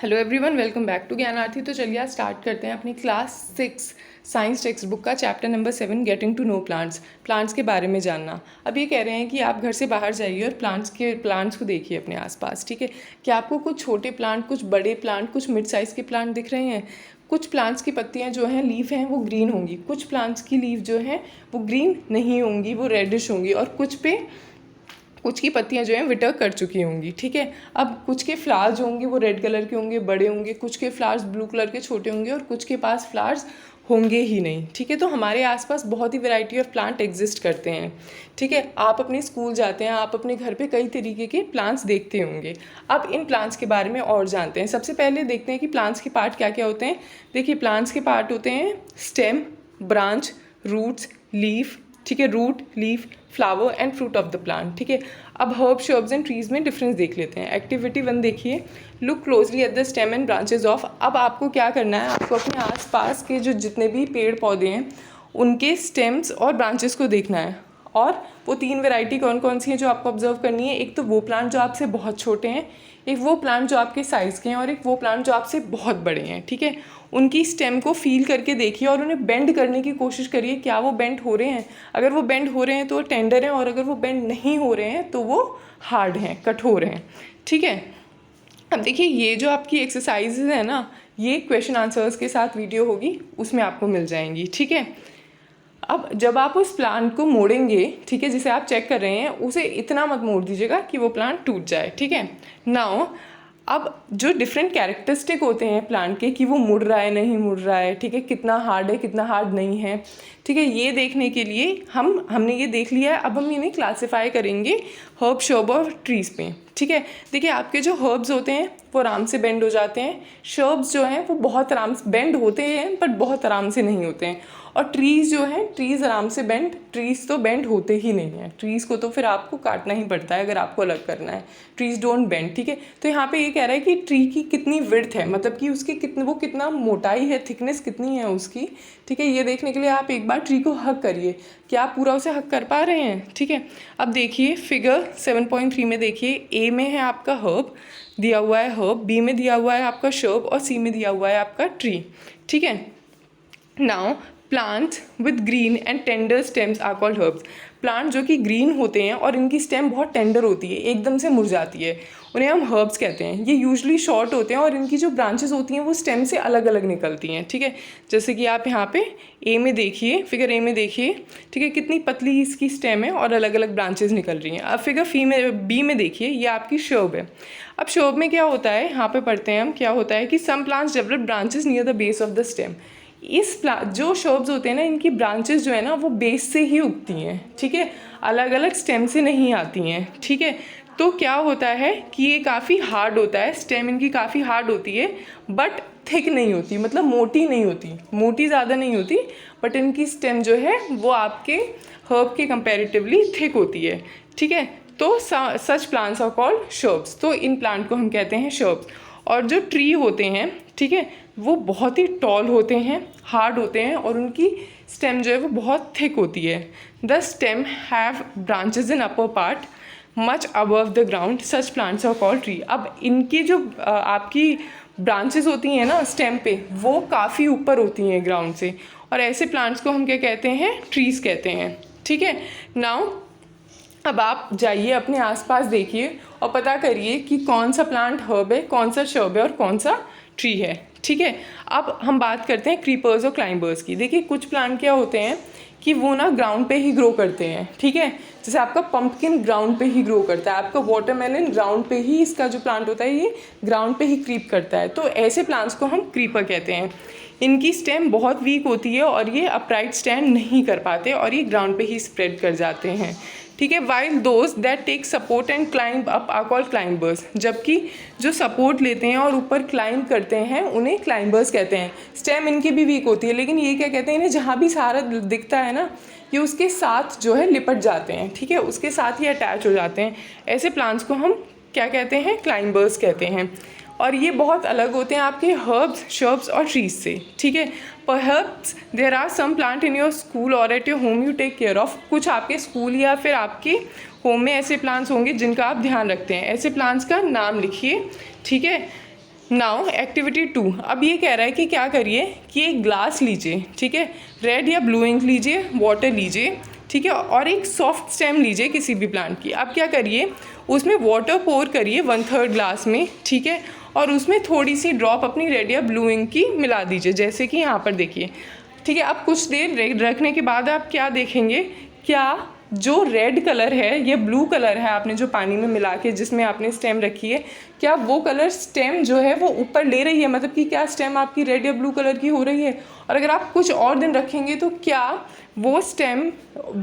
Hello everyone, welcome back to Gyanarthi. तो चलिए आज स्टार्ट करते हैं अपनी क्लास 6 साइंस टेक्स्ट बुक का chapter number 7 getting to know plants के बारे में जानना। अब ये कह रहे हैं कि आप घर से बाहर जाइए और प्लांट्स को देखिए अपने आसपास। ठीक है, क्या आपको कुछ छोटे प्लांट, कुछ बड़े प्लांट, कुछ मिड साइज़ के प्लांट दिख रहे हैं? कुछ प्लांट्स की पत्तियां जो हैं, लीफ हैं, वो ग्रीन होंगी। कुछ प्लांट्स की लीफ जो हैं वो ग्रीन नहीं होंगी, वो रेडिश होंगी। और कुछ की पत्तियां जो हैं विटर कर चुकी होंगी। ठीक है, अब कुछ के फ्लावर्स जो होंगे वो रेड कलर के होंगे, बड़े होंगे। कुछ के फ्लावर्स ब्लू कलर के छोटे होंगे और कुछ के पास फ्लावर्स होंगे ही नहीं। ठीक है, तो हमारे आसपास बहुत ही वैरायटी ऑफ प्लांट एग्जिस्ट करते हैं। ठीक है, आप अपने स्कूल जाते हैं, आप अपने घर पे कई तरीके के प्लांट्स देखते होंगे। अब इन प्लांट्स के बारे में और जानते हैं। सबसे पहले देखते हैं कि प्लांट्स के पार्ट क्या क्या होते हैं। देखिए, प्लांट्स के पार्ट होते हैं स्टेम, ब्रांच, रूट्स, लीफ। ठीक है, root, leaf, flower and fruit of the plant. ठीक है, अब हर्ब, शर्ब्स एंड ट्रीज में डिफरेंस देख लेते हैं। एक्टिविटी 1 देखिए, look closely at the stem and branches of. अब आपको क्या करना है, आपको अपने आसपास के जो जितने भी पेड़ पौधे हैं उनके स्टेम्स और ब्रांचेस को देखना है। और वो 3 वैरायटी कौन कौन सी हैं जो आपको ऑब्जर्व करनी है। एक तो वो प्लांट जो आपसे बहुत छोटे हैं, एक वो प्लांट जो आपके साइज़ के हैं, और एक वो प्लांट जो आपसे बहुत बड़े हैं। ठीक है, उनकी स्टेम को फील करके देखिए और उन्हें बेंड करने की कोशिश करिए। क्या वो बेंड हो रहे हैं? अगर वो बेंड हो रहे हैं तो वो टेंडर हैं, और अगर वो बेंड नहीं हो रहे हैं तो वो हार्ड हैं, कठोर हैं। ठीक है, अब देखिए, ये जो आपकी एक्सरसाइजेज है ना, ये क्वेश्चन आंसर्स के साथ वीडियो होगी, उसमें आपको मिल जाएंगी। ठीक है, अब जब आप उस प्लांट को मोड़ेंगे, ठीक है, जिसे आप चेक कर रहे हैं, उसे इतना मत मोड़ दीजिएगा कि वो प्लांट टूट जाए। ठीक है, नाउ अब जो डिफरेंट कैरेक्टरिस्टिक होते हैं प्लांट के, कि वो मुड़ रहा है नहीं मुड़ रहा है, ठीक है, कितना हार्ड है कितना हार्ड नहीं है, ठीक है, ये देखने के लिए हमने ये देख लिया है। अब हम इन्हें क्लासिफाई करेंगे हर्ब, शर्ब और ट्रीज़ पे। ठीक है, देखिए, आपके जो हर्ब्स होते हैं वो आराम से बेंड हो जाते हैं। शर्ब्स जो हैं वो बहुत आराम से बेंड होते हैं, बट बहुत आराम से नहीं होते हैं। और ट्रीज़ जो हैं, ट्रीज़ आराम से ट्रीज़ तो बेंड होते ही नहीं हैं। ट्रीज़ को तो फिर आपको काटना ही पड़ता है अगर आपको अलग करना है। Trees don't bend. ठीक है, तो यहाँ पे ये कह रहा है कि ट्री की कितनी विड्थ है, मतलब कि उसकी कितना मोटाई है, थिकनेस कितनी है उसकी। ठीक है, ये देखने के लिए आप एक बार ट्री को हक करिए। क्या आप पूरा उसे हक कर पा रहे हैं? ठीक है, अब देखिए फिगर 7.3 में देखिए, ए में है आपका हर्ब दिया हुआ है, हर्ब, बी में दिया हुआ है आपका शर्ब, और सी में दिया हुआ है आपका ट्री। ठीक है, now plants with green and tender stems are called herbs. Plant जो कि ग्रीन होते हैं और इनकी स्टेम बहुत टेंडर होती है, एकदम से मुरझाती है, उन्हें हम हर्ब्स कहते हैं। ये यूजुअली शॉर्ट होते हैं और इनकी जो ब्रांचेस होती हैं वो स्टेम से अलग अलग निकलती हैं। ठीक है, जैसे कि आप यहाँ पे ए में देखिए, फिगर ए में देखिए, ठीक है, कितनी पतली इसकी स्टेम है और अलग अलग ब्रांचेस निकल रही हैं। अब फिगर बी में देखिए, ये आपकी शर्ब है। अब शर्ब में क्या होता है, यहाँ पे पढ़ते हैं हम, क्या होता है कि some plants develop branches near the base of the stem. जो शर्ब्स होते हैं ना, इनकी ब्रांचेस जो है ना वो बेस से ही उगती हैं। ठीक है, अलग अलग स्टेम से नहीं आती हैं। ठीक है, तो क्या होता है कि ये काफ़ी हार्ड होता है, स्टेम इनकी काफ़ी हार्ड होती है, बट थिक नहीं होती, मतलब मोटी नहीं होती, मोटी ज़्यादा नहीं होती, बट इनकी स्टेम जो है वो आपके हर्ब के कंपैरेटिवली थिक होती है। ठीक है, तो such plants are called shrubs. तो इन प्लांट को हम कहते हैं शर्ब्स। और जो ट्री होते हैं, ठीक है, वो बहुत ही टॉल होते हैं, हार्ड होते हैं, और उनकी स्टेम जो है वो बहुत थिक होती है। The stem have branches in upper part much above the ground, such plants are called tree. अब इनकी जो आपकी ब्रांचेस होती हैं ना स्टेम पे, वो काफ़ी ऊपर होती हैं ग्राउंड से, और ऐसे प्लांट्स को हम क्या कहते हैं? ट्रीज़ कहते हैं। ठीक है, नाउ अब आप जाइए अपने आसपास देखिए और पता करिए कि कौन सा प्लांट हर्ब है, कौन सा शर्ब है और कौन सा ट्री है। ठीक है, अब हम बात करते हैं क्रीपर्स और क्लाइंबर्स की। देखिए, कुछ प्लांट क्या होते हैं कि वो ना ग्राउंड पे ही ग्रो करते हैं। ठीक है, जैसे आपका पंपकिन ग्राउंड पे ही ग्रो करता है, आपका वाटरमेलन ग्राउंड पे ही, इसका जो प्लांट होता है ये ग्राउंड पे ही क्रीप करता है। तो ऐसे प्लांट्स को हम क्रीपर कहते हैं। इनकी स्टेम बहुत वीक होती है और ये अपराइट स्टैंड नहीं कर पाते और ये ग्राउंड पे ही स्प्रेड कर जाते हैं। ठीक है, while those that take support and climb up are called climbers. जबकि जो सपोर्ट लेते हैं और ऊपर क्लाइंब करते हैं उन्हें क्लाइंबर्स कहते हैं। स्टेम इनकी भी वीक होती है, लेकिन ये क्या कहते हैं, इन्हें जहाँ भी सहारा दिखता है ना, ये उसके साथ जो है लिपट जाते हैं। ठीक है, उसके साथ ही अटैच हो जाते हैं। ऐसे प्लांट्स को हम क्या कहते हैं? क्लाइंबर्स कहते हैं। और ये बहुत अलग होते हैं आपके हर्ब्स, शर्ब्स और ट्रीज से। ठीक है, perhaps there are some plant in your school or at your home you take care of. कुछ आपके स्कूल या फिर आपके होम में ऐसे प्लांट्स होंगे जिनका आप ध्यान रखते हैं। ऐसे प्लांट्स का नाम लिखिए। ठीक है, नाउ एक्टिविटी 2, अब ये कह रहा है कि क्या करिए कि एक ग्लास लीजिए, ठीक है, रेड या ब्लू इंक लीजिए, वाटर लीजिए, ठीक है, और एक सॉफ्ट स्टेम लीजिए किसी भी प्लांट की। अब क्या करिए, उसमें वाटर पोर करिए 1/3 ग्लास में, ठीक है, और उसमें थोड़ी सी ड्रॉप अपनी रेड या ब्लू इंक की मिला दीजिए, जैसे कि यहाँ पर देखिए, ठीक है। अब कुछ देर रखने के बाद आप क्या देखेंगे, क्या जो रेड कलर है, ये ब्लू कलर है आपने जो पानी में मिला के जिसमें आपने स्टेम रखी है, क्या वो कलर स्टेम जो है वो ऊपर ले रही है, मतलब कि क्या स्टेम आपकी रेड या ब्लू कलर की हो रही है। और अगर आप कुछ और दिन रखेंगे तो क्या वो स्टेम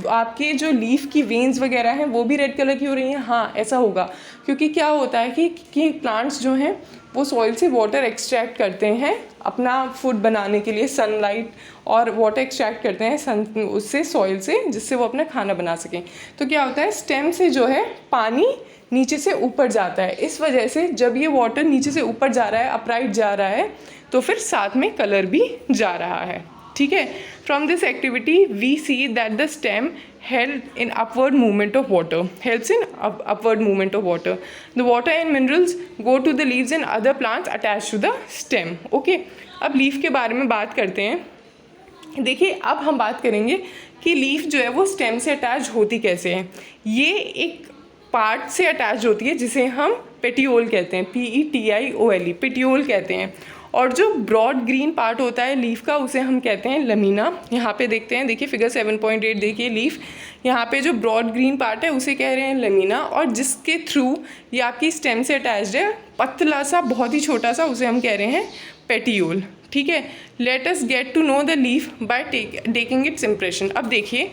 आपके जो लीफ की वेन्स वगैरह हैं वो भी रेड कलर की हो रही हैं। हाँ, ऐसा होगा, क्योंकि क्या होता है कि प्लांट्स जो हैं वो सॉइल से वाटर एक्सट्रैक्ट करते हैं अपना फूड बनाने के लिए, सनलाइट और वाटर एक्सट्रैक्ट करते हैं उससे सॉइल से, जिससे वो अपना खाना बना सकें। तो क्या होता है, स्टेम से जो है पानी नीचे से ऊपर जाता है, इस वजह से जब ये वाटर नीचे से ऊपर जा रहा है, अपराइट जा रहा है, तो फिर साथ में कलर भी जा रहा है, ठीक है। From this activity we see that the stem help in upward movement of water, helps in upward movement of water. The water and minerals go to the leaves and other plants attached to the stem. Okay, अब leaf के बारे में बात करते हैं। देखिए, अब हम बात करेंगे कि लीफ जो है वो स्टेम से अटैच होती कैसे है। ये एक पार्ट से अटैच होती है जिसे हम पेटियोल कहते हैं, PETIOLE, पेटियोल कहते हैं। और जो ब्रॉड ग्रीन पार्ट होता है लीफ का, उसे हम कहते हैं लमीना। यहाँ पे देखते हैं, देखिए फिगर 7.8 देखिए, लीफ यहाँ पे जो ब्रॉड ग्रीन पार्ट है उसे कह रहे हैं लमीना, और जिसके थ्रू ये आपकी स्टेम से अटैच्ड है, पतला सा, बहुत ही छोटा सा, उसे हम कह रहे हैं पेटियोल, ठीक है। Let us get to know the leaf by taking its impression. अब देखिए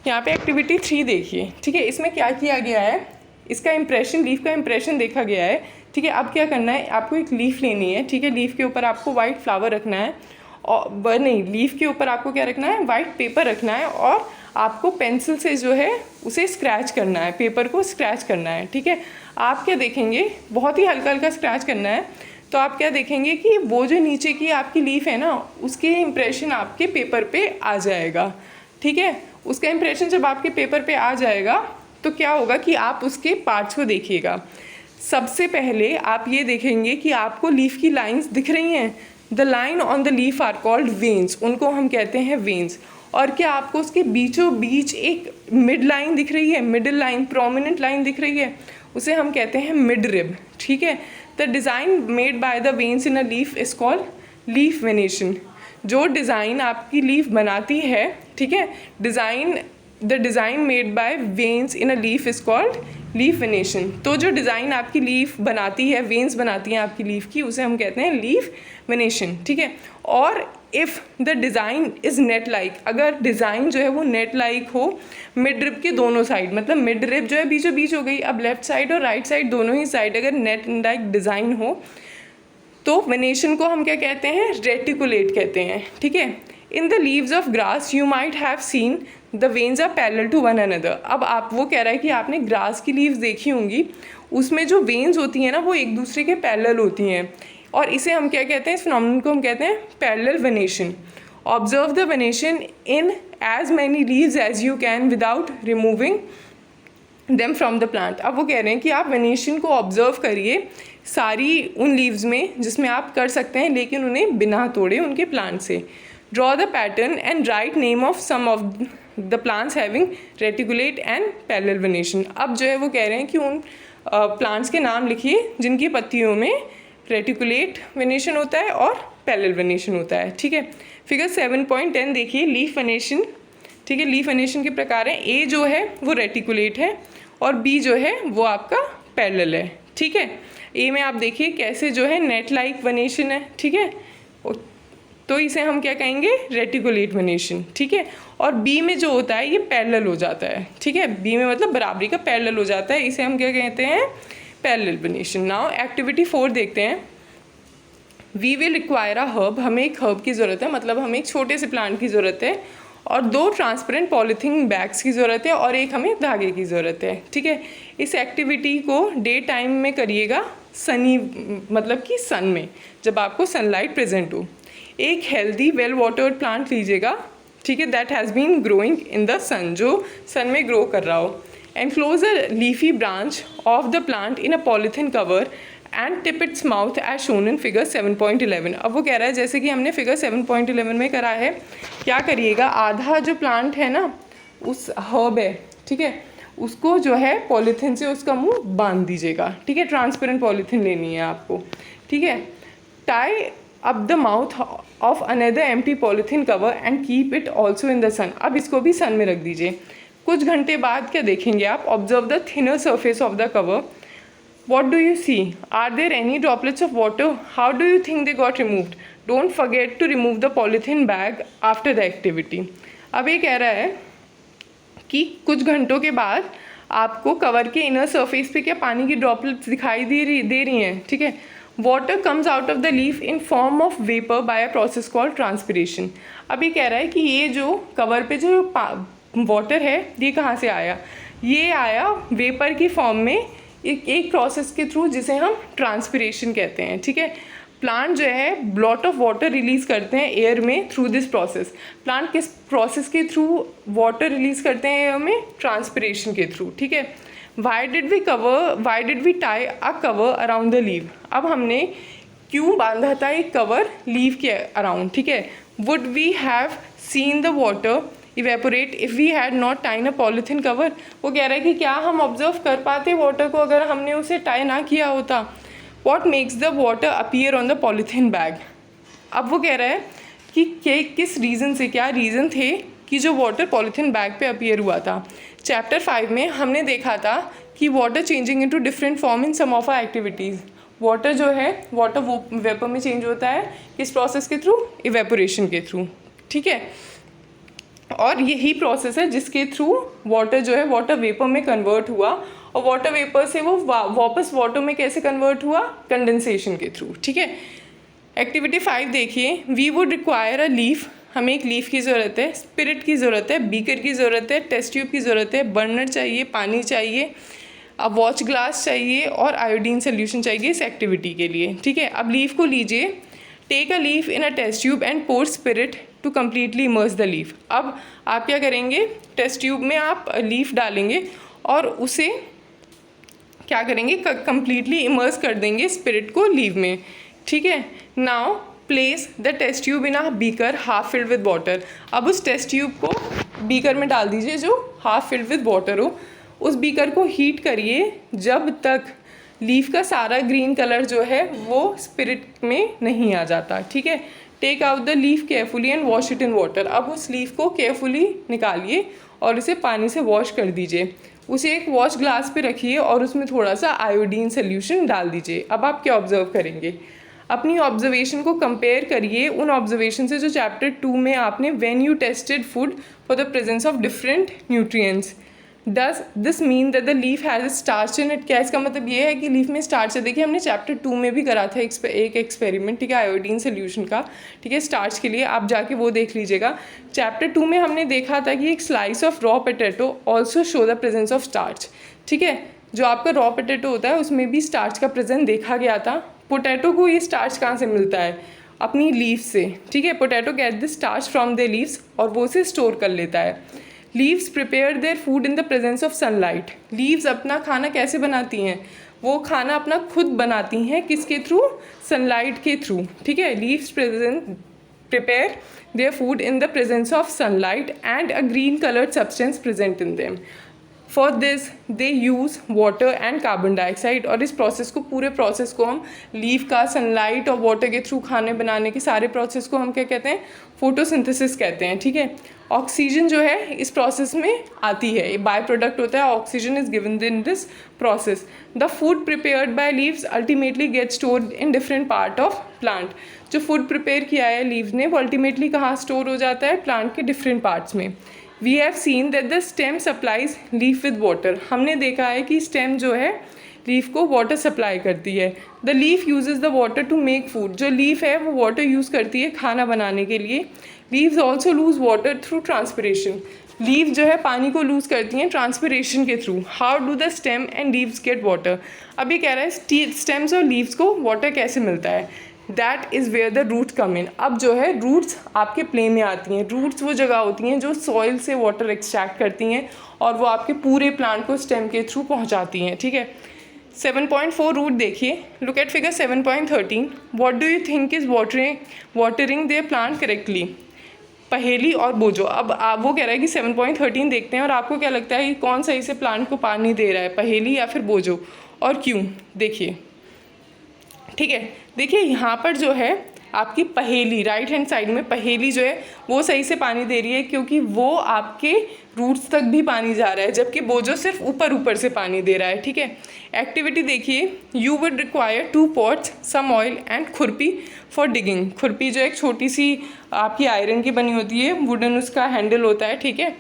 यहाँ पे एक्टिविटी 3 देखिए, ठीक है, इसमें क्या किया गया है, इसका इम्प्रेशन, लीफ का इम्प्रेशन देखा गया है, ठीक है। अब क्या करना है, आपको एक लीफ लेनी है, ठीक है, लीफ के ऊपर आपको वाइट फ्लावर रखना है, और नहीं, लीफ के ऊपर आपको क्या रखना है, वाइट पेपर रखना है, और आपको पेंसिल से जो है उसे स्क्रैच करना है, पेपर को स्क्रैच करना है, ठीक है। आप क्या देखेंगे, बहुत ही हल्का हल्का स्क्रैच करना है, तो आप क्या देखेंगे कि वो जो नीचे की आपकी लीफ है ना, उसके इम्प्रेशन आपके पेपर पे आ जाएगा, ठीक है। उसका इम्प्रेशन जब आपके पेपर पे आ जाएगा तो क्या होगा कि आप उसके पार्ट्स को देखिएगा। सबसे पहले आप ये देखेंगे कि आपको लीफ की लाइंस दिख रही हैं, the line on the leaf are called veins, उनको हम कहते हैं वेन्स। और क्या आपको उसके बीचों बीच एक मिड लाइन दिख रही है, मिडिल लाइन, प्रोमिनेंट लाइन दिख रही है, उसे हम कहते हैं मिड रिब, ठीक है। The design made by the veins in a leaf is called leaf venation. जो डिज़ाइन आपकी लीफ बनाती है, ठीक है, the design made by veins in a leaf is called leaf venation. तो जो डिज़ाइन आपकी लीफ बनाती है, वेन्स बनाती हैं आपकी लीफ की, उसे हम कहते हैं लीफ वेनेशन, ठीक है। और if the design is net like, अगर डिज़ाइन जो है वो नेट लाइक हो मिड रिब के दोनों साइड, मतलब मिड रिब जो है बीचों बीच हो गई, अब लेफ्ट साइड और राइट साइड दोनों ही साइड अगर नेट लाइक डिज़ाइन हो, तो वेनेशन को हम क्या कहते हैं, रेटिकुलेट कहते हैं, ठीक है। In the leaves of grass you might have seen the veins are parallel to one another. अब आप वो कह रहा है कि आपने ग्रास की लीव्स देखी होंगी, उसमें जो वेन्स होती हैं ना वो एक दूसरे के पैरेलल होती हैं, और इसे हम क्या कहते हैं, इस फिनोमेनन को हम कहते हैं parallel venation. Observe the venation in as many leaves as you can without removing them from the plant. अब वो कह रहे हैं कि आप वेनेशन को ऑब्जर्व करिए सारी उन लीव्स में जिसमें आप कर सकते हैं, लेकिन उन्हें बिना तोड़े उनके प्लांट से। Draw the pattern and write name of some of the plants having reticulate and parallel venation. अब जो है वो कह रहे हैं कि उन प्लांट्स के नाम लिखिए जिनकी पत्तियों में रेटिकुलेट वेनेशन होता है और पैरेलल वेनेशन होता है, ठीक है। फिगर 7.10 देखिए, लीफ वेनेशन, ठीक है। लीफ वेनेशन के प्रकार हैं, ए जो है वो रेटिकुलेट है और बी जो है वो आपका पैरेलल है, ठीक है। ए में आप देखिए कैसे जो है नेट लाइक वेनेशन है, ठीक है, तो इसे हम क्या कहेंगे, रेटिकुलेट वेनेशन, ठीक है। और बी में जो होता है ये पैरेलल हो जाता है, ठीक है, बी में मतलब बराबरी का पैरेलल हो जाता है, इसे हम क्या कहते हैं, पैरेलल वेनेशन। नाउ एक्टिविटी 4 देखते हैं। We will require a herb, हमें एक हर्ब की ज़रूरत है, मतलब हमें एक छोटे से प्लांट की ज़रूरत है, और 2 ट्रांसपेरेंट पॉलीथीन बैग्स की ज़रूरत है, और एक हमें धागे की ज़रूरत है, ठीक है। इस एक्टिविटी को डे टाइम में करिएगा, सनी मतलब कि सन में, जब आपको सनलाइट प्रेजेंट हो। एक हेल्दी वेल वाटर्ड प्लांट लीजिएगा, ठीक है, that has been growing in the sun, जो सन में ग्रो कर रहा हो। Enclose a leafy branch of the plant in a polythene cover and tip its mouth as shown in figure 7.11। अब वो कह रहा है जैसे कि हमने फिगर 7.11 में करा है, क्या करिएगा, आधा जो प्लांट है ना, उस हर्ब है, ठीक है, उसको जो है पॉलीथीन से उसका मुंह बांध दीजिएगा, ठीक है, ट्रांसपेरेंट पॉलीथीन लेनी है आपको, ठीक है। Tie up the mouth of another empty polythene cover and keep it also in the sun. अब इसको भी सन में रख दीजिए। कुछ घंटे बाद क्या देखेंगे आप, observe the thinner surface of the cover. What do you see? Are there any droplets of water? How do you think they got removed? Don't forget to remove the polythene bag after the activity। अब ये कह रहा है कि कुछ घंटों के बाद आपको कवर के इनर सरफेस पे क्या पानी की ड्रॉपलेट्स दिखाई दे रही हैं, ठीक है। Water comes out of the leaf in form of vapour by a process called transpiration. अब ये कह रहा है कि ये जो कवर पे जो वाटर है ये कहाँ से आया, ये आया वेपर की फॉर्म में एक प्रोसेस के थ्रू जिसे हम ट्रांसपिरेशन कहते हैं, ठीक है। प्लांट जो है ब्लॉट ऑफ वाटर रिलीज़ करते हैं एयर में थ्रू दिस प्रोसेस। प्लांट किस प्रोसेस के थ्रू वाटर रिलीज़ करते हैं एयर में, ट्रांसपिरेशन के थ्रू, ठीक है। Why did we tie a cover around the leave. अब हमने क्यों बांधा था एक कवर लीव के अराउंड, ठीक है। Would we have seen the water evaporate if we had not tied a polythene cover. वो कह रहा है कि क्या हम ऑब्जर्व कर पाते वाटर को अगर हमने उसे टाई ना किया होता। What makes the water appear on the polythene bag. अब वो कह रहा है कि किस रीज़न से, क्या रीज़न थे कि जो वाटर पॉलीथीन बैग पे अपीयर हुआ था। चैप्टर 5 में हमने देखा था कि water changing into different form in some of our activities. Water जो है वाटर वेपर में चेंज होता है किस प्रोसेस के थ्रू, इवेपोरेशन के थ्रू, ठीक है। और यही प्रोसेस है जिसके थ्रू वाटर जो है वाटर वेपर में कन्वर्ट हुआ, और वाटर वेपर से वो वापस वाटर में कैसे कन्वर्ट हुआ, कंडेंसेशन के थ्रू, ठीक है। एक्टिविटी 5 देखिए, we would require a leaf. हमें एक लीफ की ज़रूरत है, स्पिरिट की ज़रूरत है, बीकर की ज़रूरत है, टेस्ट ट्यूब की ज़रूरत है, बर्नर चाहिए, पानी चाहिए, अब वॉच ग्लास चाहिए और आयोडीन सोल्यूशन चाहिए इस एक्टिविटी के लिए, ठीक है। अब लीफ को लीजिए, take a leaf in a test tube and pour spirit to completely immerse the leaf. अब आप क्या करेंगे, टेस्ट ट्यूब में आप लीफ डालेंगे और उसे क्या करेंगे, कम्प्लीटली इमर्स कर देंगे स्पिरिट को लीव में, ठीक है। Now place the test tube in a beaker half filled with water. अब उस टेस्ट ट्यूब को बीकर में डाल दीजिए जो हाफ फिल्ड विद वाटर हो। उस बीकर को हीट करिए जब तक लीफ का सारा ग्रीन कलर जो है वो स्पिरिट में नहीं आ जाता, ठीक है। Take out the leaf carefully and wash it in water. अब उस लीफ को केयरफुली निकालिए और इसे पानी से वॉश कर दीजिए। उसे एक वॉश ग्लास पे रखिए और उसमें थोड़ा सा आयोडीन सोल्यूशन डाल दीजिए। अब आप क्या ऑब्जर्व करेंगे, अपनी ऑब्जर्वेशन को कंपेयर करिए उन ऑब्जर्वेशन से जो चैप्टर 2 में आपने when you tested food for the presence of different nutrients. Does this mean that the leaf has starch in it. क्या इसका मतलब ये है कि लीफ में स्टार्च है। देखिए हमने चैप्टर 2 में भी करा था एक एक्सपेरिमेंट, ठीक है, आयोडीन सोल्यूशन का, ठीक है, स्टार्च के लिए। आप जाके वो देख लीजिएगा। चैप्टर 2 में हमने देखा था कि एक slice of raw potato also show the presence of starch, ठीक है। जो आपका रॉ पोटैटो होता है उसमें भी स्टार्च का प्रेजेंस देखा गया था। पोटैटो को ये स्टार्च कहाँ से मिलता है, अपनी लीफ से, ठीक है। Potato get the starch from there leaves और वो उसे स्टोर कर लेता है। Leaves prepare their food in the presence of sunlight. Leaves अपना खाना कैसे बनाती हैं, वो खाना अपना खुद बनाती हैं, किसके थ्रू, सनलाइट के थ्रू, ठीक है। Leaves prepare their food in the presence of sunlight and a green coloured substance present in them. For this they use water and carbon dioxide. और इस प्रोसेस को, पूरे प्रोसेस को हम लीफ का, सनलाइट और वाटर के थ्रू खाने बनाने के सारे प्रोसेस को हम क्या कहते हैं, फोटोसिंथेसिस कहते हैं, ठीक है। ऑक्सीजन जो है इस प्रोसेस में आती है, ये बाय प्रोडक्ट होता है, oxygen is given in this process. The food prepared by leaves ultimately get stored in different part of plant. जो फूड प्रिपेयर किया है लीव्स ने वो अल्टीमेटली कहाँ स्टोर हो जाता है, प्लांट के डिफरेंट पार्ट्स में। We have seen that the stem supplies leaf with water. हमने देखा है कि स्टेम जो है लीफ को वाटर सप्लाई करती है। The leaf uses the water to make food. जो लीफ है वो वाटर यूज़ करती है खाना बनाने के लिए। Leaves also loose water through transpiration. Leave जो है पानी को लूज़ करती हैं ट्रांसपिरेशन के through. How do the stem and leaves get water. अब ये कह रहा है स्टेम्स और लीव्स को वाटर कैसे मिलता है। That is where the root come in. अब जो है रूट्स आपके प्ले में आती हैं। रूट्स वो जगह होती हैं जो सॉइल से वाटर एक्सट्रैक्ट करती हैं और वो आपके पूरे प्लांट को स्टेम के थ्रू पहुंचाती हैं, ठीक है। 7.4 रूट देखिए, look at figure 7.13, what do you think is watering there plant correctly, पहेली और बोझो। अब आप वो कह रहा है कि 7.13 देखते हैं और आपको क्या लगता है कि कौन सही से प्लांट को पानी दे रहा है, पहेली या फिर बोझो, और क्यों, देखिए। ठीक है, देखिए यहाँ पर जो है आपकी पहेली, राइट हैंड साइड में पहेली जो है वो सही से पानी दे रही है, क्योंकि वो आपके रूट्स तक भी पानी जा रहा है, जबकि बोझो सिर्फ ऊपर ऊपर से पानी दे रहा है। ठीक है, एक्टिविटी देखिए, you would require 2 pots, some oil and खुरपी फॉर डिगिंग। खुरपी जो एक छोटी सी आपकी आयरन की बनी होती है, वुडन उसका हैंडल होता है। ठीक है,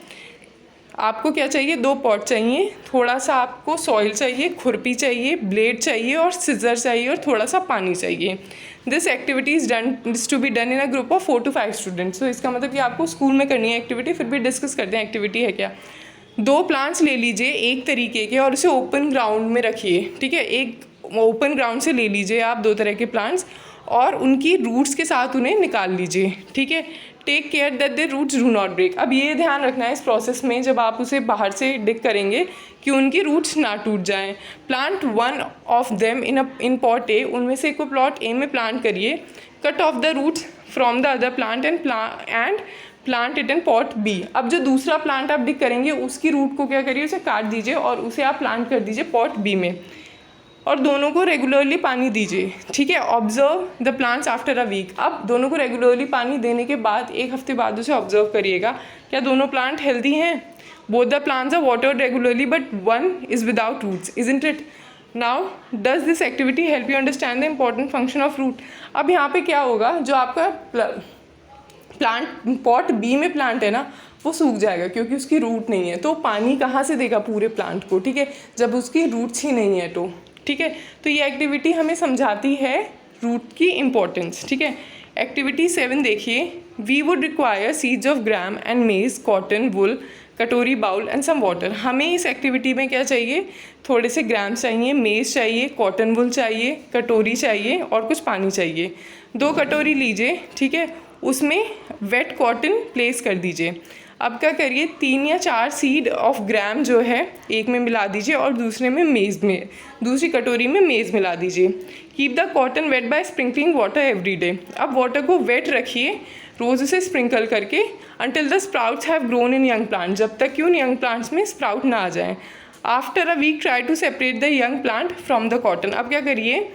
आपको क्या चाहिए, 2 पॉट चाहिए, थोड़ा सा आपको सॉइल चाहिए, खुरपी चाहिए, ब्लेड चाहिए और सिजर चाहिए और थोड़ा सा पानी चाहिए। This activity is to be done in a group of 4 to 5 students. तो इसका मतलब कि आपको स्कूल में करनी है एक्टिविटी, फिर भी डिस्कस करते हैं एक्टिविटी है क्या। 2 प्लांट्स ले लीजिए एक तरीके के और उसे ओपन ग्राउंड में रखिए। ठीक है, एक ओपन ग्राउंड से ले लीजिए आप 2 तरह के प्लांट्स और उनकी रूट्स के साथ उन्हें निकाल लीजिए। ठीक है, take care that the roots do not break. अब ये ध्यान रखना है इस प्रोसेस में, जब आप उसे बाहर से डिग करेंगे, कि उनकी रूट्स ना टूट जाएं। Plant one of them in pot A, उनमें से एक को प्लॉट ए में प्लांट करिए। Cut off the roots from the other plant and plant it in pot B. अब जो दूसरा प्लांट आप डिग करेंगे उसकी रूट को क्या करिए, उसे काट दीजिए और उसे आप प्लांट कर दीजिए पॉट बी में, और दोनों को रेगुलरली पानी दीजिए। ठीक है, observe the plants after a week. अब दोनों को रेगुलरली पानी देने के बाद 1 हफ्ते बाद उसे ऑब्जर्व करिएगा, क्या दोनों प्लांट हेल्दी हैं। Both the plants are watered regularly but one is without roots, isn't it. Now does this activity help you understand the important function of root. अब यहाँ पे क्या होगा, जो आपका प्लांट पॉट बी में प्लांट है ना, वो सूख जाएगा क्योंकि उसकी रूट नहीं है। तो पानी कहाँ से देगा पूरे प्लांट को, ठीक है, जब उसकी रूट्स ही नहीं है तो। ठीक है, तो ये एक्टिविटी हमें समझाती है रूट की इम्पोर्टेंस। ठीक है, एक्टिविटी 7 देखिए, we would require seeds of gram and maize, cotton, wool, कटोरी, बाउल एंड सम वाटर। हमें इस एक्टिविटी में क्या चाहिए, थोड़े से ग्राम चाहिए, मेज चाहिए, कॉटन वुल चाहिए, कटोरी चाहिए और कुछ पानी चाहिए। 2 कटोरी लीजिए, ठीक है, उसमें वेट कॉटन प्लेस कर दीजिए। अब क्या करिए, 3 या 4 सीड ऑफ ग्राम जो है एक में मिला दीजिए और दूसरे में मेज़ में, दूसरी कटोरी में मेज़ मिला दीजिए। Keep the cotton weight by sprinkling water every day. अब वाटर को वेट रखिए रोज़ उसे स्प्रिंकल करके, until the sprouts have grown in young plant, जब तक कि उन यंग प्लांट्स में स्प्राउट ना आ जाएँ। After a week try to separate the young plant from the cotton. अब क्या करिए,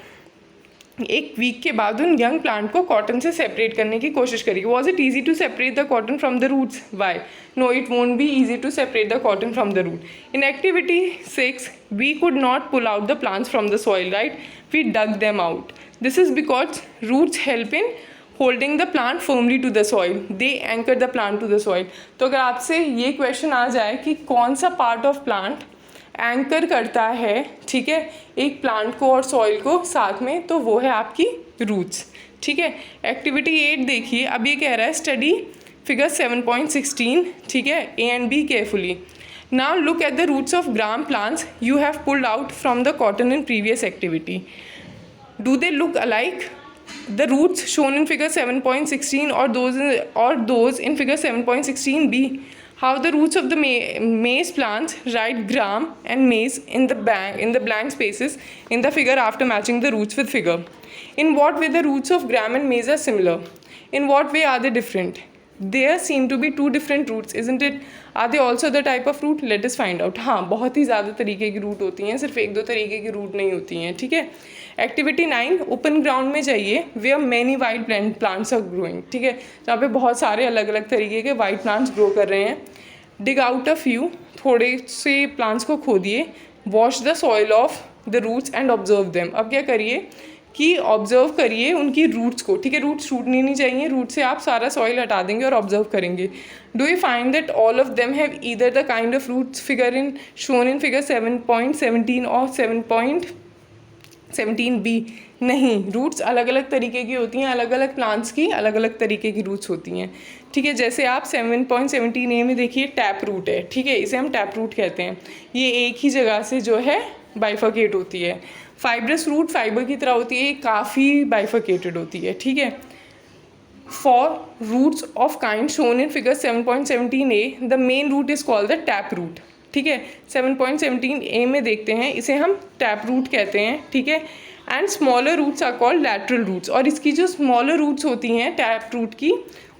1 वीक के बाद उन यंग प्लांट को कॉटन से सेपरेट करने की कोशिश करिए। Was it easy to separate the cotton from the roots, why, no it won't be easy to separate the cotton from the root. In activity 6 we could not pull out the plants from the soil, right, we dug them out. This is because roots help in holding the plant firmly to the soil, they anchor the plant to the soil. तो अगर आपसे ये question आ जाए कि कौन सा part of plant anchor करता है, ठीक है, एक प्लांट को और सॉइल को साथ में, तो वो है आपकी रूट्स। ठीक है, एक्टिविटी 8 देखिए, अब ये कह रहा है स्टडी फिगर 7.16, ठीक है, A and B carefully. Now look at the roots of gram plants you have pulled out from the cotton in previous activity. Do they look alike the roots shown in figure 7.16 or those in figure 7.16b? How the roots of the maize plants write gram and maize in the blank spaces in the figure after matching the roots with figure. In what way the roots of gram and maize are similar? In what way are they different? There seem to be 2 different roots, isn't it? Are they also the type of root? Let us find out. हाँ, बहुत ही ज़्यादा तरीके की root होती हैं, सिर्फ 1-2 तरीके की रूट नहीं होती हैं। ठीक है, एक्टिविटी 9 ओपन ग्राउंड में जाइए, where many white plants are growing. ठीक है, जहाँ पे बहुत सारे अलग अलग तरीके के वाइट प्लांट्स ग्रो कर रहे हैं। डिग आउट अ फ्यू, थोड़े से प्लांट्स को खोदिए। Wash the soil off the roots and observe them. अब क्या करिए कि ऑब्जर्व करिए उनकी रूट्स को। ठीक है, रूट्स छूटनी नहीं चाहिए, रूट से आप सारा सॉइल हटा देंगे और ऑब्जर्व करेंगे। Do you find that all of them have either the kind of roots shown in figure 7.17 और 7.17b? नहीं, रूट्स अलग अलग तरीके की होती हैं, अलग अलग प्लांट्स की अलग अलग तरीके की रूट्स होती हैं। ठीक है, जैसे आप 7.17a में देखिए टैप रूट है, ठीक है, इसे हम टैप रूट कहते हैं। ये एक ही जगह से जो है बाइफर्केट होती है। फाइब्रस रूट फाइबर की तरह होती है, काफ़ी बाइफर्केटेड होती है। ठीक है, for roots of kind shown in figure 7.17a the main root is called the tap root. ठीक है। 7.17a में देखते हैं, इसे हम टैप रूट कहते हैं, ठीक है। And smaller roots are called lateral roots, और इसकी जो स्मॉलर रूट्स होती हैं टैप रूट की,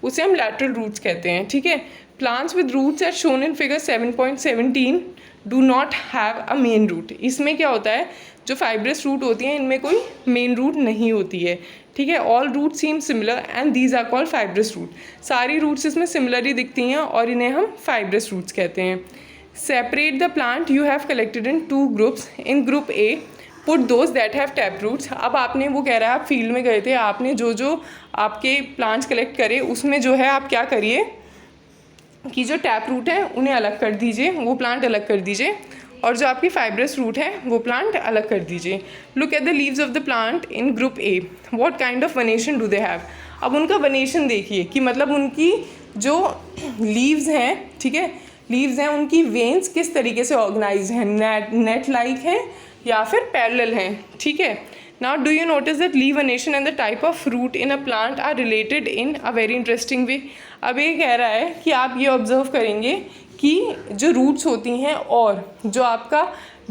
उसे हम लैटरल रूट्स कहते हैं, ठीक है। Plants with roots as shown in figure 7.17 do not have a main root. इसमें क्या होता है, जो फाइब्रस रूट होती हैं इनमें कोई मेन रूट नहीं होती है, ठीक है। All root seem similar and these are called fibrous root. सारी रूट्स इसमें सिमिलर ही दिखती हैं और इन्हें हम फाइब्रस रूट्स कहते हैं। Separate the plant you have collected in 2 groups. In group A put those that have tap roots. अब आपने, वो कह रहा है आप फील्ड में गए थे, आपने जो जो आपके प्लांट्स कलेक्ट करे उसमें जो है आप क्या करिए कि जो टैप रूट है उन्हें अलग कर दीजिए, वो प्लांट अलग कर दीजिए, और जो आपकी फाइब्रस रूट है वो प्लांट अलग कर दीजिए। Look at the leaves of the plant in group A, what kind of venation do they have. अब उनका वनेशन देखिए कि मतलब उनकी जो लीव्स हैं, ठीक है, लीव्स हैं, उनकी वेन्स किस तरीके से ऑर्गेनाइज हैं, नेट लाइक है या फिर पैरेलल हैं, ठीक है। Now do you notice that leaf venation and the type of root in a plant are related in a very interesting way. अब ये कह रहा है कि आप ये ऑब्जर्व करेंगे कि जो रूट्स होती हैं और जो आपका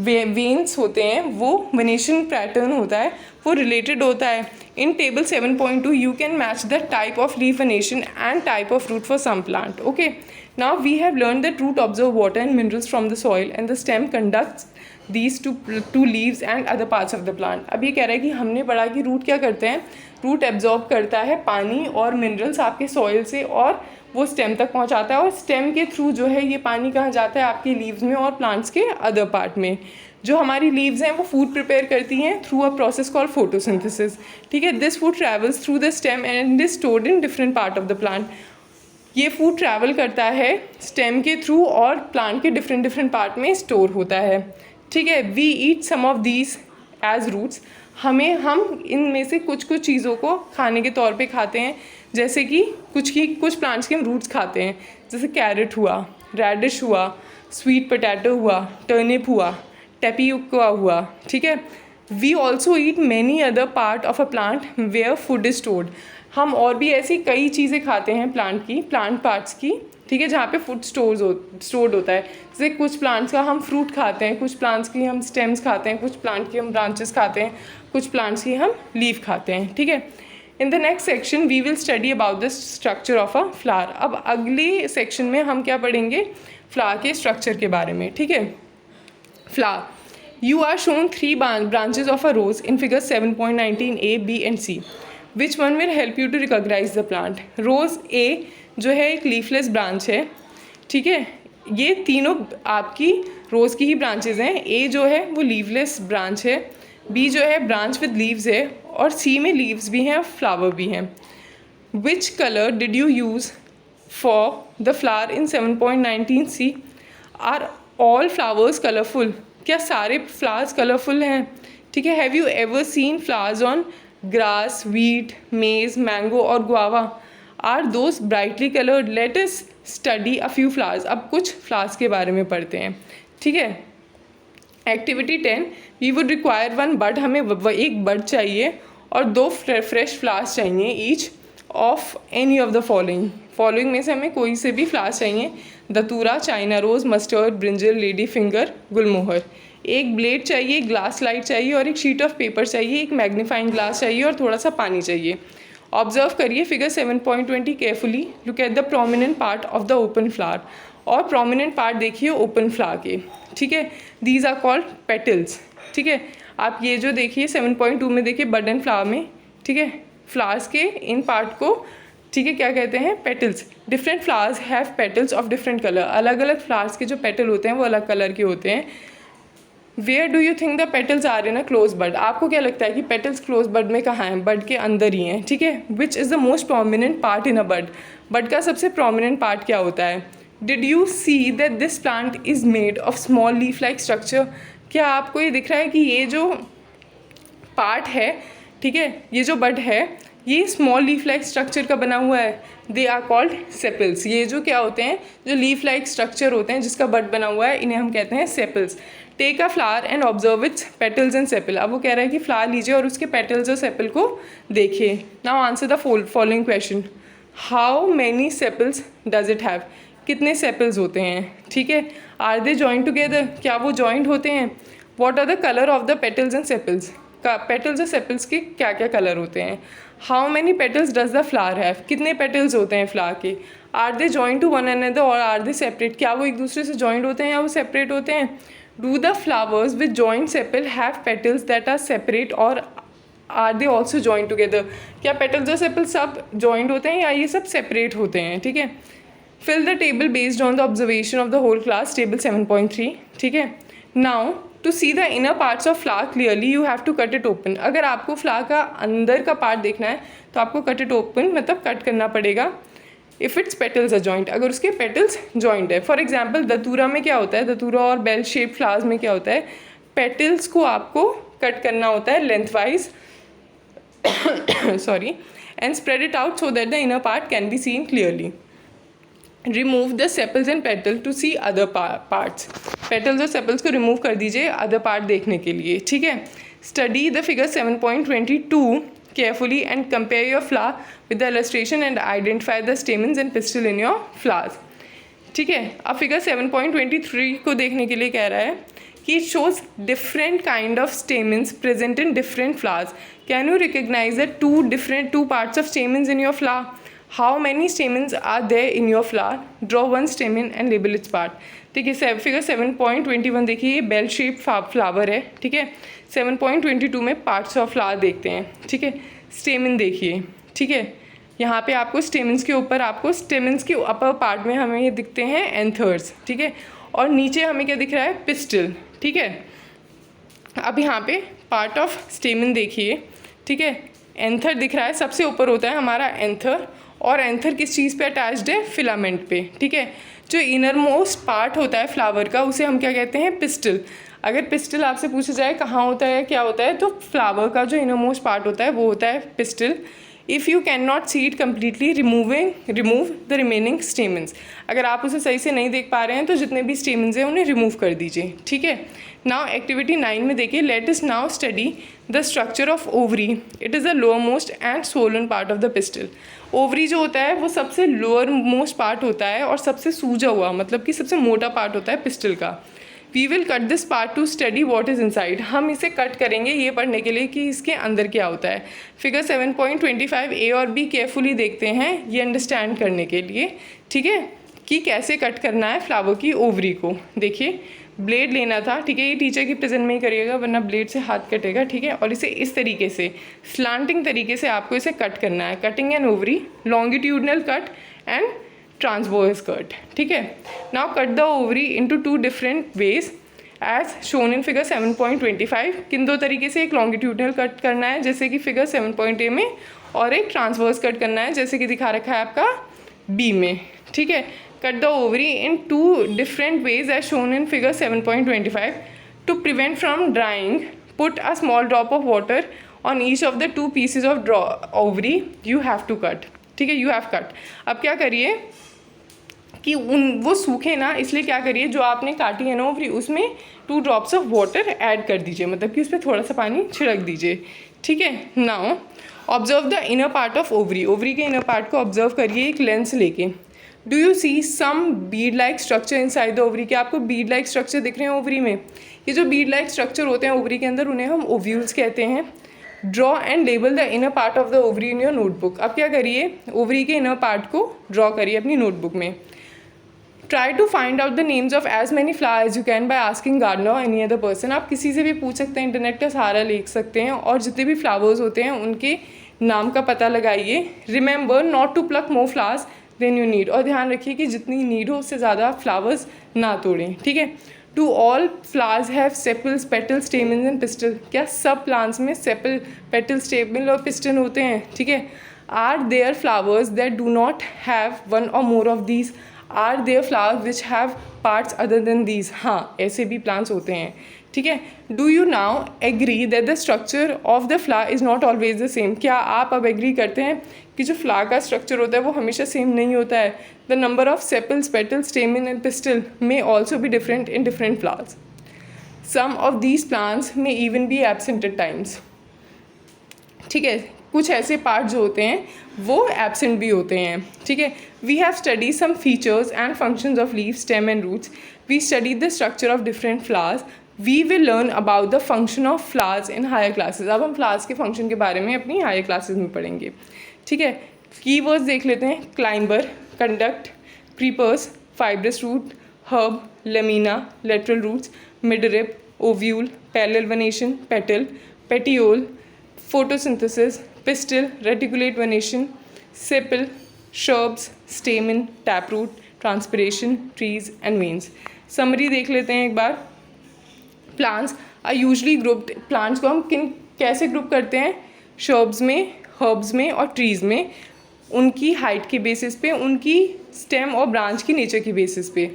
वेन्स होते हैं वो वनेशन पैटर्न होता है वो रिलेटेड होता है। In table 7.2 you can match the type of leaf venation and type of root for some plant. Okay, now we have learn that root observe water and minerals from the soil and the stem conducts these to leaves and other parts of the plant. अब ये कह रहा है कि हमने पढ़ा कि root क्या करते हैं, रूट एब्जॉर्ब करता है पानी और मिनरल्स आपके सॉइल से और वो स्टेम तक पहुंचाता है, और स्टेम के थ्रू जो है ये पानी कहाँ जाता है, आपकी लीव्स में और प्लांट्स के अदर पार्ट में। जो हमारी लीव्स हैं वो फूड प्रिपेयर करती हैं through a process called photosynthesis, ठीक है। This food travels through the stem and is stored in different part of the plant. ये फूड ट्रैवल करता है स्टेम के थ्रू और प्लांट के डिफरेंट पार्ट में स्टोर होता है, ठीक है। We eat some of these as roots. हम इनमें से कुछ चीज़ों को खाने के तौर पे खाते हैं, जैसे कि कुछ प्लांट्स के हम रूट्स खाते हैं, जैसे कैरेट हुआ, रेडिश हुआ, स्वीट पोटैटो हुआ, टर्निप हुआ, टेपियोका हुआ, ठीक है। We also eat many other part of a plant where food is stored. हम और भी ऐसी कई चीज़ें खाते हैं प्लांट पार्ट्स की, ठीक है, जहाँ पे फूड स्टोर्ड होता है। जैसे कुछ प्लांट्स का हम फ्रूट खाते हैं, कुछ प्लांट्स की हम स्टेम्स खाते हैं, कुछ प्लांट की हम ब्रांचेस खाते हैं, कुछ प्लांट्स की हम लीफ खाते हैं, ठीक है। In the next section we will study about the structure of a flower. अब अगले सेक्शन में हम क्या पढ़ेंगे, फ्लावर के स्ट्रक्चर के बारे में, ठीक है। Flower, you are shown 3 branches of a rose in figure 7.19a, b and c. Which one will help you to recognize the plant? Rose A जो है एक लीफलेस ब्रांच है, ठीक है। ये तीनों आपकी रोज़ की ही ब्रांचेज हैं। ए जो है वो लीवलेस ब्रांच है, बी जो है ब्रांच विद लीव्स है, और सी में लीव्स भी हैं और फ्लावर भी हैं। Which colour did you use for the flower in 7.19c? Are all flowers colourful? क्या सारे फ्लावर्स कलरफुल हैं, ठीक है। Have you ever seen flowers on grass, wheat, maize, mango और guava? Are those brightly coloured? Let us study a few flowers. अब कुछ flowers के बारे में पढ़ते हैं, ठीक है। Activity 10, we would require 1 bud. हमें एक बड चाहिए और 2 फ्रेश फ्लावर्स चाहिए each of any of the following में से हमें कोई से भी फ्लावर्स चाहिए। Datura, China rose, mustard, brinjal, lady finger, gulmohar. एक ब्लेड चाहिए, एक ग्लास लाइट चाहिए और एक शीट ऑफ पेपर चाहिए, एक मैग्नीफाइंग ग्लास चाहिए और थोड़ा सा पानी चाहिए। ऑब्जर्व करिए figure 7.20 carefully. Look at the prominent part of the open flower, और प्रोमिनेंट पार्ट देखिए ओपन फ्लावर के, ठीक है। दीज आर कॉल्ड पेटल्स, ठीक है। आप ये जो देखिए 7.2 में देखिए बड एंड फ्लावर में, ठीक है, फ्लावर्स के इन पार्ट को, ठीक है, क्या कहते हैं, petals. Different flowers have petals of different colour. अलग अलग फ्लावर्स के जो पेटल होते हैं वो अलग कलर के होते हैं। Where do you think the petals are in a close bud? आपको क्या लगता है कि पेटल्स क्लोज बड में कहाँ हैं? बड के अंदर ही हैं, ठीक है। Which is the most prominent part in a bud? Bud का सबसे प्रोमिनेंट पार्ट क्या होता है? Did you see that this plant is made of small leaf like structure? क्या आपको ये दिख रहा है कि ये जो पार्ट है, ठीक है, ये जो बड है ये स्मॉल लीफ लाइक स्ट्रक्चर का बना हुआ है? They are called sepals. ये जो क्या होते हैं, जो लीफ लाइक स्ट्रक्चर होते हैं जिसका बड बना हुआ है, इन्हें हम कहते हैं sepals. Take a flower and observe its petals and sepal. अब वो कह रहा है कि फ्लावर लीजिए और उसके पेटल्स और सेपल को देखिए। Now answer the following question. How many sepals does it have? कितने सेपल्स होते हैं, ठीक है। आर दे जॉइंट टुगेदर, क्या वो जॉइंट होते हैं। What are the colour of the petals and sepals, petals और सेपल्स के क्या क्या कलर होते हैं। How many petals does the flower have, कितने पेटल्स होते हैं फ्लावर के। Are they joint to one another और आर दे सेपरेट, क्या वो एक दूसरे से जॉइंट होते हैं या वो सेपरेट होते हैं। Do the flowers with joint sepal have petals that are separate or are they also joint together, क्या पेटल्स और सेपल्स सब जॉइंट होते हैं या ये सब सेपरेट होते हैं, ठीक है। Fill the table based on the observation of the whole class, table 7.3, ठीक है। Now to see the inner parts of flower clearly you have to cut it open, अगर आपको फ्लावर का अंदर का पार्ट देखना है तो आपको कट इट ओपन मतलब कट करना पड़ेगा। If its petals are joint, अगर उसके पेटल्स जॉइंट है। फॉर एग्जाम्पल दतूरा में क्या होता है, दतूरा और बेल शेप फ्लावर्स में क्या होता है, पेटल्स को आपको कट करना होता है length wise sorry, and spread it out so that the inner part can be seen clearly. Remove the sepals and petal to see other parts. Petals और sepals को remove कर दीजिए other part देखने के लिए, ठीक है। Study the figure 7.22 carefully and compare your flower with the illustration and identify the stamens and pistil in your flowers, ठीक है। अब फिगर 7.23 को देखने के लिए कह रहा है कि it shows different kind of stamens present in different flowers. Can you recognize the two parts of stamens in your flower? How many stamens are there in your flower? Draw one stamen and label its part. ठीक है, figure 7.21 देखिए, ये bell shape flower है, ठीक है। 7.22 में parts of flower देखते हैं, ठीक है। स्टेमन देखिए, ठीक है, यहाँ पे आपको स्टेमन्स के ऊपर, आपको स्टेमन्स के अपर पार्ट में हमें ये दिखते हैं एंथर्स, ठीक है। और नीचे हमें क्या दिख रहा है, पिस्टल, ठीक है। अब यहाँ पे पार्ट ऑफ स्टेमन देखिए, ठीक है। एंथर दिख रहा है, सबसे ऊपर होता है हमारा एंथर, और एंथर किस चीज़ पे अटैच्ड है, फिलामेंट पे, ठीक है। जो इनर मोस्ट पार्ट होता है फ्लावर का उसे हम क्या कहते हैं, पिस्टल। अगर पिस्टल आपसे पूछा जाए कहाँ होता है, क्या होता है, तो फ्लावर का जो इनर मोस्ट पार्ट होता है वो होता है pistol. If you can not see it completely remove the remaining stamens, अगर आप उसे सही से नहीं देख पा रहे हैं तो जितने भी स्टेमन्स हैं उन्हें रिमूव कर दीजिए, ठीक है। नाउ एक्टिविटी 9 में देखिए, let us now study the structure of ovary, it is the lower most and Solan part of the pistol. Ovary जो होता है वो सबसे लोअर मोस्ट पार्ट होता है और सबसे सूजा हुआ, मतलब कि सबसे मोटा पार्ट होता है पिस्टल का। We will cut this part to study what is inside, हम इसे कट करेंगे ये पढ़ने के लिए कि इसके अंदर क्या होता है। फिगर 7.25 ए और बी केयरफुली देखते हैं ये अंडरस्टैंड करने के लिए, ठीक है, कि कैसे कट करना है फ्लावर की ओवरी को। देखिए, ब्लेड लेना था, ठीक है, ये टीचर की प्रेजेंट में ही करिएगा वरना ब्लेड से हाथ कटेगा, ठीक है। और इसे इस तरीके से स्लांटिंग तरीके से आपको इसे कट करना है। Cutting an ovary, longitudinal cut and transverse cut, ठीक है। Now cut the ovary into 2 different ways as shown in figure 7.25। किन 2 तरीके से, एक लॉन्गिट्यूडनल कट करना है जैसे कि फिगर 7.a में, और एक ट्रांसवर्स कट करना है जैसे कि दिखा रखा है आपका बी में, ठीक है। Cut the ovary in 2 different ways as shown in figure 7.25. To prevent from drying, put a small drop of water on each of the 2 pieces of ovary you have to cut, ठीक है, you have cut। अब क्या करिए कि वो सूखे ना, इसलिए क्या करिए, जो आपने काटी है ना ओवरी उसमें 2 ड्रॉप्स ऑफ वाटर ऐड कर दीजिए, मतलब कि उस पर थोड़ा सा पानी छिड़क दीजिए, ठीक है। Now observe the inner part of ovary, ovary के इनर पार्ट को ऑब्जर्व करिए एक लेंस लेके। Do you see some bead like structure inside the ovary, क्या आपको बीड लाइक स्ट्रक्चर दिख रहे हैं ओवरी में। ये जो बीड लाइक स्ट्रक्चर होते हैं ओवरी के अंदर उन्हें हम ओव्यूल्स कहते हैं। Draw and label the inner part of the ovary in your notebook. अब क्या करिए, ओवरी के इनर पार्ट को ड्रॉ करिए अपनी नोटबुक में। Try to find out the names of as many flower as you can by asking gardener और any other person. आप किसी से भी पूछ सकते हैं, इंटरनेट का सहारा ले सकते हैं और जितने भी फ्लावर्स होते हैं उनके नाम का पता लगाइए। Remember not to pluck more flowers than you need, और ध्यान रखिए कि जितनी नीड हो उससे ज़्यादा फ्लावर्स ना तोड़ें, ठीक है। Do all flowers have sepals, petal, stamens and pistil, क्या सब प्लांट्स में सेपल, पेटल, स्टेमन और पिस्टन होते हैं, ठीक है। Are there flowers that do not have one or more of these, are there flowers which have parts other than these, हाँ ऐसे भी प्लांट्स होते हैं, ठीक है। Do you now agree that the structure of the flower is not always the same, क्या आप अब एग्री करते हैं कि जो फ्लावर का स्ट्रक्चर होता है वो हमेशा सेम नहीं होता है। The number of sepals, petals, stamen and pistil may also be different in different flowers. Some of these plants may even be absent at times, ठीक है। कुछ ऐसे पार्ट जो होते हैं वो एब्सेंट भी होते हैं, ठीक है। We have study some features and functions of leave, stem and roots. We study the structure of different flowers. We will learn about the function of flowers in higher classes. अब हम flowers के function के बारे में अपनी higher classes में पढ़ेंगे, ठीक है। कीवर्ड्स देख लेते हैं। Climber, conduct, creepers, fibrous root, herb, lamina, lateral roots, midrib, ovule, parallel venation, petal, petiole, photosynthesis, pistil, reticulate venation, sepal, shrubs, stamen, taproot, transpiration, trees and veins. Summary देख लेते हैं एक बार। Plants are usually grouped. Plants को हम कैसे group करते हैं? shrubs में, herbs में और trees में, उनकी हाइट के बेसिस पे, उनकी स्टेम और ब्रांच की नेचर की बेसिस पे।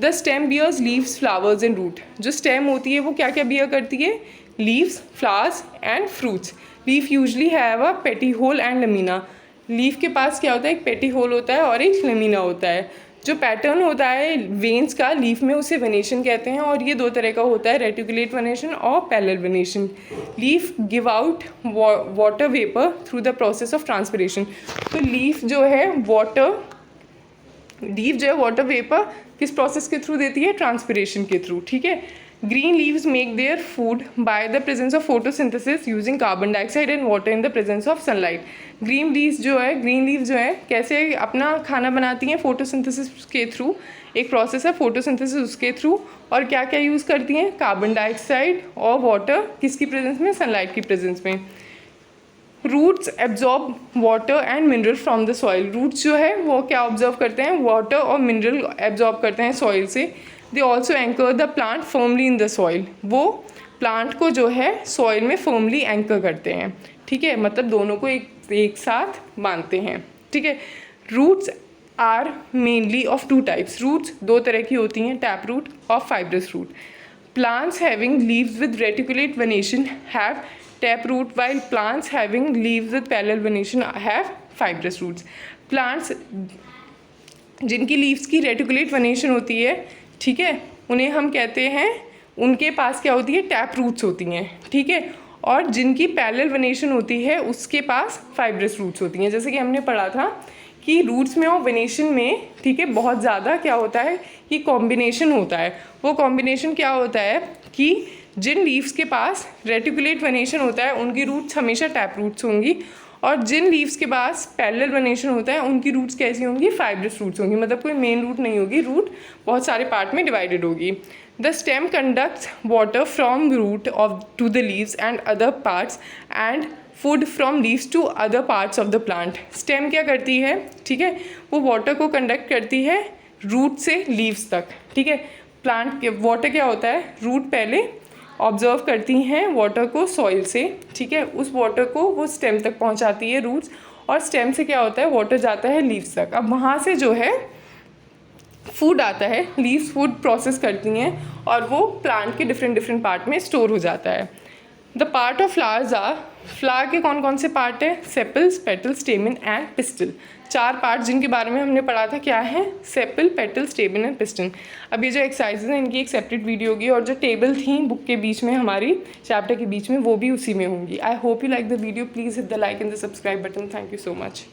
The stem bears leaves, flowers and root. जो स्टेम होती है वो क्या क्या बियर करती है? Leaves, flowers and fruits. Leaf usually have a petiole and lamina. Leaf के पास क्या होता है? एक पेटी होल होता है और एक लेमिना होता है। जो पैटर्न होता है वेन्स का लीफ में उसे वेनेशन कहते हैं, और ये दो तरह का होता है, रेटिकुलेट वेनेशन और parallel venation. Leaf give out water vapour through the process of transpiration. तो लीफ जो है वाटर वेपर किस प्रोसेस के थ्रू देती है? ट्रांसपिरेशन के थ्रू, ठीक है। Green leaves make their food by the presence of photosynthesis using carbon dioxide and water in the presence of sunlight. Green leaves जो है कैसे अपना खाना बनाती हैं? फोटोसिंथेसिस के थ्रू। एक प्रोसेस है फोटोसिंथेसिस, उसके थ्रू। और क्या क्या यूज़ करती हैं? कार्बन डाइऑक्साइड और वाटर, किसकी प्रेजेंस में? सनलाइट की प्रेजेंस में। Roots absorb water and mineral from the soil. Roots जो है वो क्या ऑब्जर्व करते हैं? वाटर और मिनरल एब्जॉर्ब करते हैं सॉइल से। They also anchor the plant firmly in the soil. वो प्लांट को जो है सॉइल में फर्मली एंकर करते हैं, ठीक है। मतलब दोनों को एक साथ बांधते हैं, ठीक है। Roots are mainly of two types. Roots दो तरह की होती हैं, टैप रूट और fibrous root. Plants having leaves with reticulate venation have tap root, while plants having leaves with parallel venation have fibrous roots. Plants जिनकी leaves की reticulate venation होती है, ठीक है, उन्हें हम कहते हैं, उनके पास क्या होती है? टैप रूट्स होती हैं, ठीक है। और जिनकी पैरेलल वेनेशन होती है उसके पास फाइब्रस रूट्स होती हैं। जैसे कि हमने पढ़ा था कि रूट्स में और वेनेशन में, ठीक है, बहुत ज़्यादा क्या होता है कि कॉम्बिनेशन होता है। वो कॉम्बिनेशन क्या होता है कि जिन लीव्स के पास रेटिकुलेट वेनेशन होता है उनकी रूट्स हमेशा टैप रूट्स होंगी, और जिन लीव्स के पास पैरेलल वेनेशन होता है उनकी रूट्स कैसी होंगी? फाइब्रस रूट्स होंगी। मतलब कोई मेन रूट नहीं होगी, रूट बहुत सारे पार्ट में डिवाइडेड होगी। The stem conducts water from root of to the leaves and other parts and food from leaves to other parts of the plant. Stem क्या करती है? ठीक है, वो वाटर को कंडक्ट करती है रूट से लीव्स तक, ठीक है। प्लांट के वाटर क्या होता है? रूट पहले ऑब्जर्व करती हैं वाटर को सॉइल से, ठीक है, उस वाटर को वो स्टेम तक पहुंचाती है रूट्स, और स्टेम से क्या होता है? वाटर जाता है लीव्स तक। अब वहाँ से जो है फूड आता है, लीव्स फूड प्रोसेस करती हैं और वो प्लांट के डिफरेंट पार्ट में स्टोर हो जाता है। The part of flowers are, flower के कौन कौन से पार्ट है? Sepals, petal, stamen and pistil. चार पार्ट जिनके बारे में हमने पढ़ा था क्या है? Sepal, petal, stamen and pistil. अब ये जो एक्सरसाइजेज हैं इनकी एक सेपरेट वीडियो होगी, और जो टेबल थी बुक के बीच में, हमारी चैप्टर के बीच में, वो भी उसी में होंगी। I hope you like the video. Please hit the like and the subscribe button. Thank you so much.